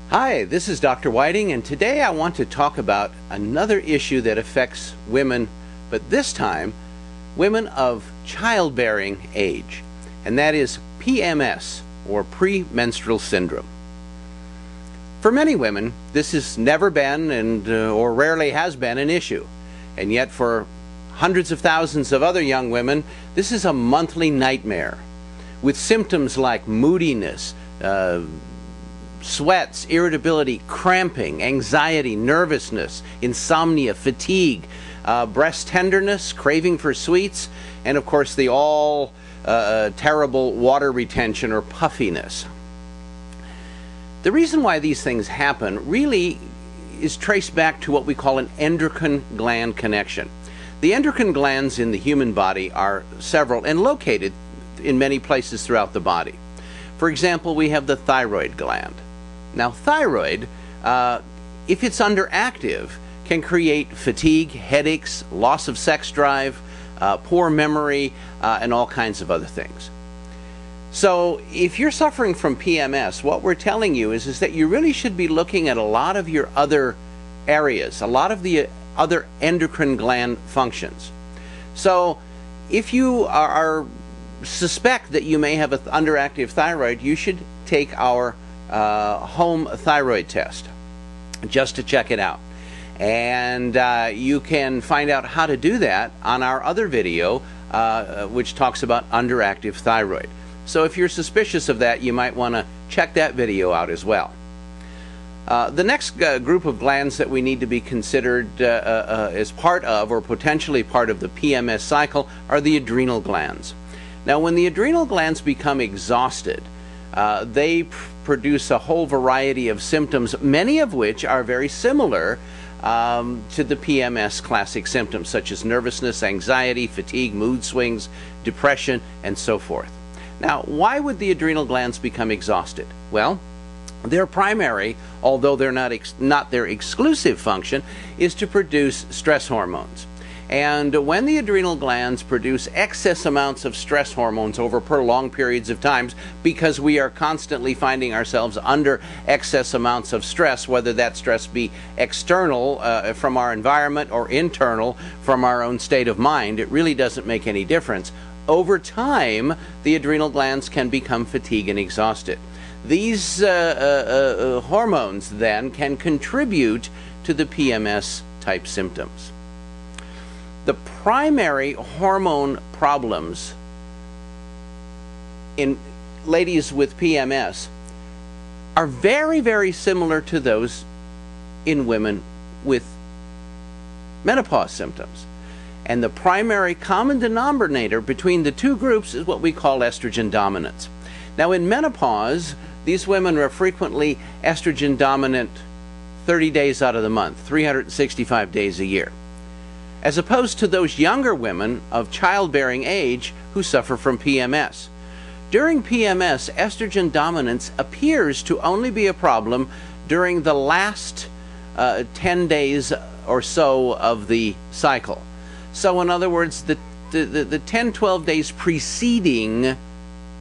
Hi, this is Dr. Whiting, and today I want to talk about another issue that affects women, but this time women of childbearing age, and that is PMS, or premenstrual syndrome. For many women, this has never been or rarely has been an issue, and yet for hundreds of thousands of other young women, this is a monthly nightmare, with symptoms like moodiness, sweats, irritability, cramping, anxiety, nervousness, insomnia, fatigue, breast tenderness, craving for sweets, and of course the all terrible water retention or puffiness. The reason why these things happen really is traced back to what we call an endocrine gland connection. The endocrine glands in the human body are several and located in many places throughout the body. For example, we have the thyroid gland. Now, thyroid, if it's underactive, can create fatigue, headaches, loss of sex drive, poor memory, and all kinds of other things. So, if you're suffering from PMS, what we're telling you is that you really should be looking at a lot of your other areas, a lot of the other endocrine gland functions. So, if you suspect that you may have an underactive thyroid, you should take our home thyroid test just to check it out, and you can find out how to do that on our other video which talks about underactive thyroid. So if you're suspicious of that, you might want to check that video out as well. The next group of glands that we need to be considered as part of or potentially part of the PMS cycle are the adrenal glands. Now, when the adrenal glands become exhausted, they produce a whole variety of symptoms, many of which are very similar to the PMS classic symptoms, such as nervousness, anxiety, fatigue, mood swings, depression, and so forth. Now, why would the adrenal glands become exhausted? Well, their primary, although they're not their exclusive function, is to produce stress hormones. And when the adrenal glands produce excess amounts of stress hormones over prolonged periods of time, because we are constantly finding ourselves under excess amounts of stress, whether that stress be external from our environment or internal from our own state of mind, it really doesn't make any difference. Over time, the adrenal glands can become fatigued and exhausted. These hormones then can contribute to the PMS type symptoms. The primary hormone problems in ladies with PMS are very, very similar to those in women with menopause symptoms. And the primary common denominator between the two groups is what we call estrogen dominance. Now, in menopause, these women are frequently estrogen dominant 30 days out of the month, 365 days a year, as opposed to those younger women of childbearing age who suffer from PMS. During PMS, estrogen dominance appears to only be a problem during the last 10 days or so of the cycle. So in other words, the 10-12 days preceding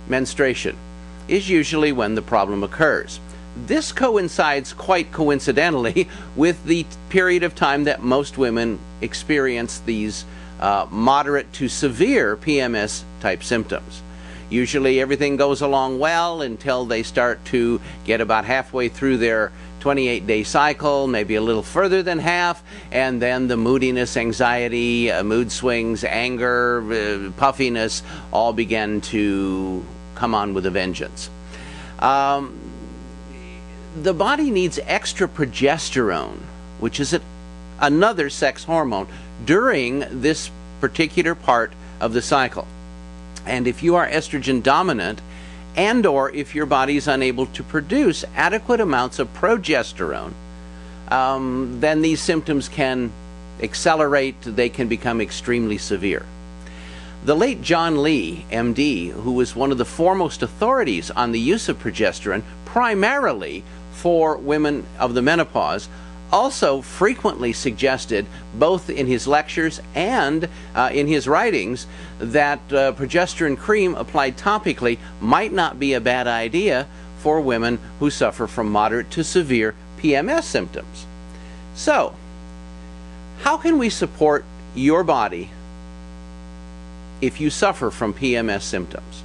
menstruation is usually when the problem occurs. This coincides quite coincidentally with the period of time that most women experience these moderate to severe PMS type symptoms. Usually everything goes along well until they start to get about halfway through their 28-day cycle, maybe a little further than half, and then the moodiness, anxiety, mood swings, anger, puffiness all begin to come on with a vengeance. The body needs extra progesterone, which is another sex hormone, during this particular part of the cycle. And if you are estrogen dominant, and or if your body is unable to produce adequate amounts of progesterone, then these symptoms can accelerate, they can become extremely severe. The late John Lee, MD, who was one of the foremost authorities on the use of progesterone, primarily for women of the menopause, also frequently suggested, both in his lectures and in his writings, that progesterone cream applied topically might not be a bad idea for women who suffer from moderate to severe PMS symptoms. So, how can we support your body if you suffer from PMS symptoms?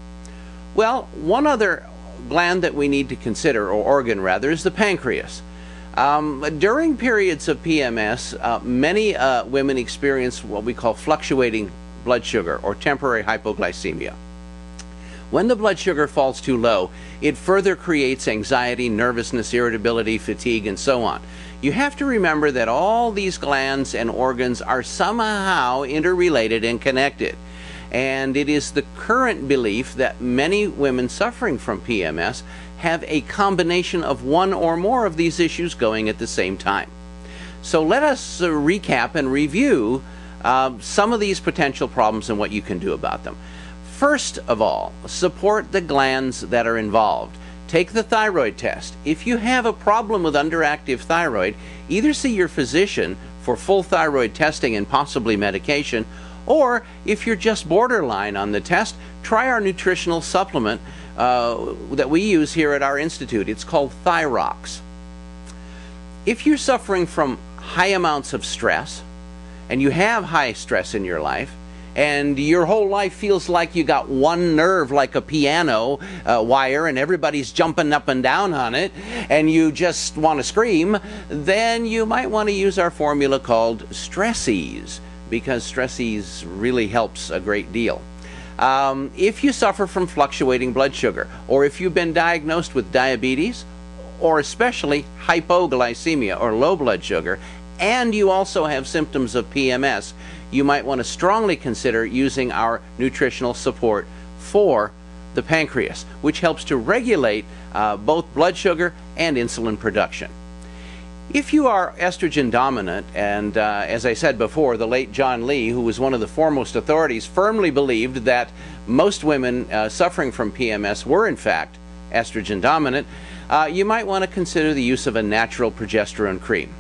Well, one other gland that we need to consider, or organ rather, is the pancreas. During periods of PMS, many women experience what we call fluctuating blood sugar or temporary hypoglycemia. When the blood sugar falls too low, it further creates anxiety, nervousness, irritability, fatigue, and so on. You have to remember that all these glands and organs are somehow interrelated and connected. And it is the current belief that many women suffering from PMS have a combination of one or more of these issues going at the same time. So let us recap and review some of these potential problems and what you can do about them. First of all, support the glands that are involved. Take the thyroid test. If you have a problem with underactive thyroid, either see your physician for full thyroid testing and possibly medication, or if you're just borderline on the test, try our nutritional supplement that we use here at our institute. It's called Thyrox. If you're suffering from high amounts of stress, and you have high stress in your life, and your whole life feels like you got one nerve like a piano wire and everybody's jumping up and down on it, and you just want to scream, then you might want to use our formula called Stress-Ease, because Stress-Ease really helps a great deal. If you suffer from fluctuating blood sugar, or if you've been diagnosed with diabetes, or especially hypoglycemia or low blood sugar, and you also have symptoms of PMS, you might want to strongly consider using our nutritional support for the pancreas, which helps to regulate both blood sugar and insulin production. If you are estrogen dominant, and as I said before, the late John Lee, who was one of the foremost authorities, firmly believed that most women suffering from PMS were in fact estrogen dominant, you might want to consider the use of a natural progesterone cream.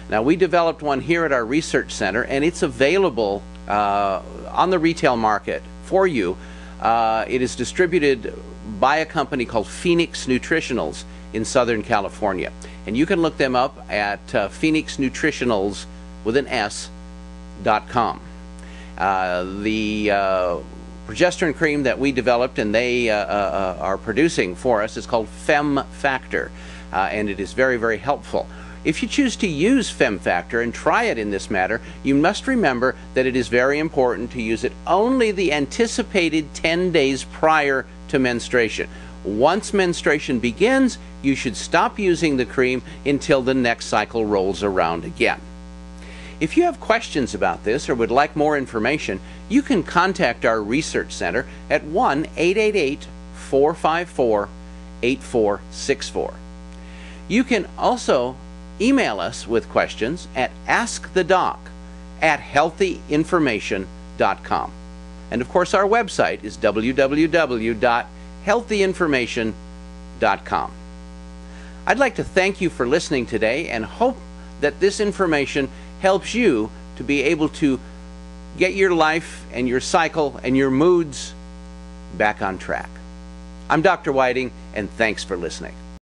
Now, we developed one here at our research center, and it's available on the retail market for you. It is distributed by a company called Phoenix Nutritionals in Southern California. And you can look them up at phoenixnutritionals with an S.com. The progesterone cream that we developed and they are producing for us is called Fem Factor, and it is very, very helpful. If you choose to use Fem Factor and try it in this matter, you must remember that it is very important to use it only the anticipated 10 days prior to menstruation. Once menstruation begins, you should stop using the cream until the next cycle rolls around again. If you have questions about this or would like more information, you can contact our research center at 1-888-454-8464. You can also email us with questions at askthedoc@healthyinformation.com. And of course, our website is www.healthyinformation.com. I'd like to thank you for listening today and hope that this information helps you to be able to get your life and your cycle and your moods back on track. I'm Dr. Whiting, and thanks for listening.